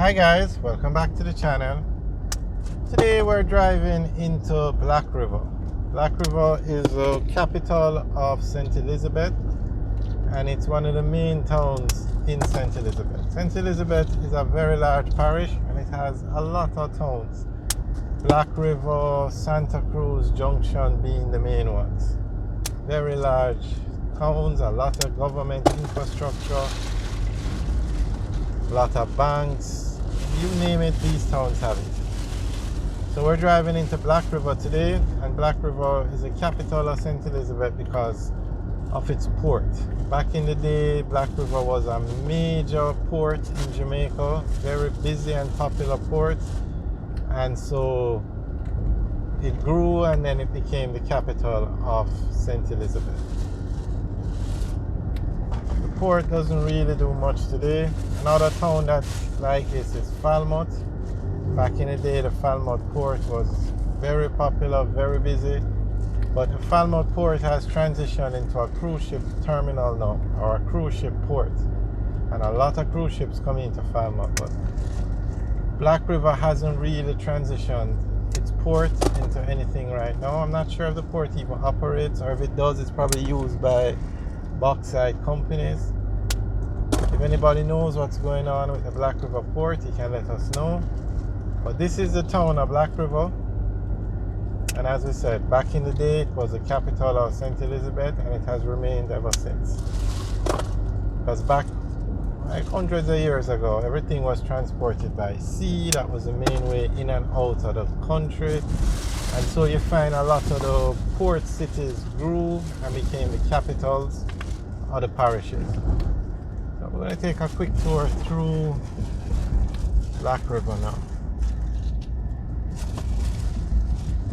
Hi guys, welcome back to the channel. Today we're driving into Black River. Black River is the capital of St. Elizabeth and it's one of the main towns in St. Elizabeth. St. Elizabeth is a very large parish and it has a lot of towns. Black River, Santa Cruz Junction being the main ones. Very large towns, a lot of government infrastructure, a lot of banks. You name it, these towns have it. So we're driving into Black River today, and Black River is the capital of St. Elizabeth because of its port. Back in the day, Black River was a major port in Jamaica, very busy and popular port, and so it grew and then it became the capital of St. Elizabeth. The port doesn't really do much today. Another town that's like this is Falmouth. Back in the day, the Falmouth port was very popular, very busy. But the Falmouth port has transitioned into a cruise ship terminal now, or a cruise ship port. And a lot of cruise ships come into Falmouth. But Black River hasn't really transitioned its port into anything right now. I'm not sure if the port even operates, or if it does, it's probably used by bauxite companies. If anybody knows what's going on with the Black River port, you can let us know. But this is the town of Black River, and as we said, back in the day it was the capital of St. Elizabeth, and it has remained ever since. Because back like hundreds of years ago, everything was transported by sea. That was the main way in and out of the country, and so you find a lot of the port cities grew and became the capitals of the parishes. So we're going to take a quick tour through Black River now.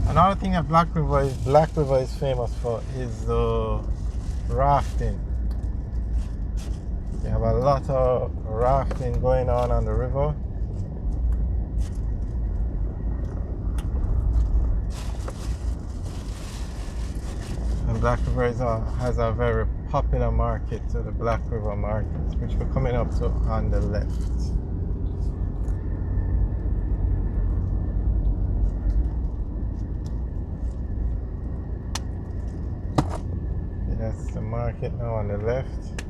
Another thing that Black River is famous for is the rafting. You have a lot of rafting going on the river. And Black River has a very popular market, so the Black River market, which we're coming up to on the left. That's the market now on the left.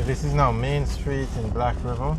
This is now Main Street in Black River.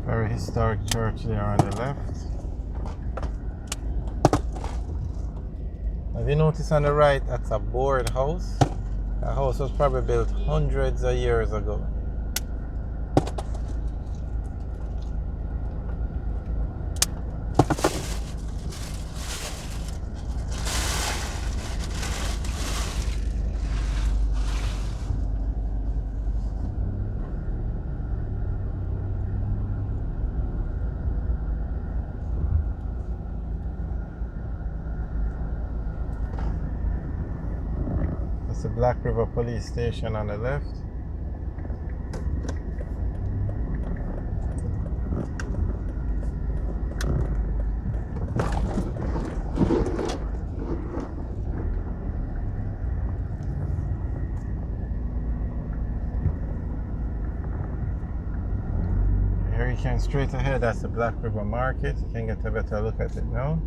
Very historic church there on the left. Have you noticed on the right, that's a board house? That house was probably built hundreds of years ago. That's the Black River Police Station on the left. Here you can straight ahead, that's the Black River Market. You can get a better look at it now.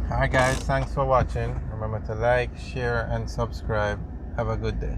Alright guys, thanks for watching. Remember to like, share and subscribe. Have a good day.